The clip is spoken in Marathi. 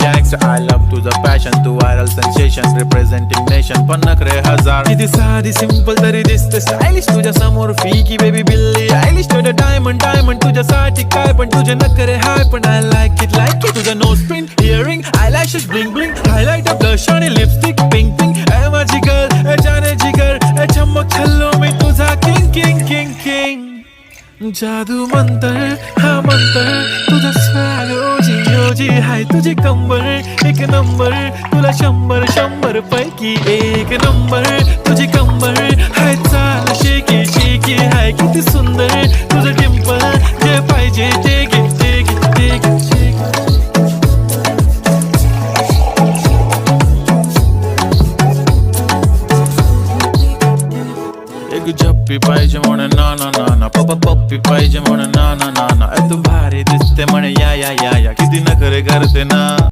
gangster I love तुझं passion तू viral sensation representing nation पण नखरे हजार किती साधी simple तरी दिसते stylish तुझ्या समोर फिकी baby बिल्ली आयलिश तुझं diamond तुझ्यासाठी काय पण तुझे नखरे हाय पण I like it तुझं nose pin earring eyelashes bling bling highlighter blush आणि lipstick pink pink ए माझी girl ए जाने जिगर ए चमक छल्लो मी तुझा king जादू मंतर हा मंतर तुझा स्वॅग ओजी हाय तुझी कंबर एक नंबर तुला 100 पैकी एक नंबर तुझी कंबर हाय चाल शेकी हाय किती सुंदर तुझं डिंपल जे पाहिजे ते घे एक झप्पी पाहिजे म्हणे ना पप्पी पाहिजे म्हणे ना तू भारी दिसते म्हणे या किती नखरे करते ना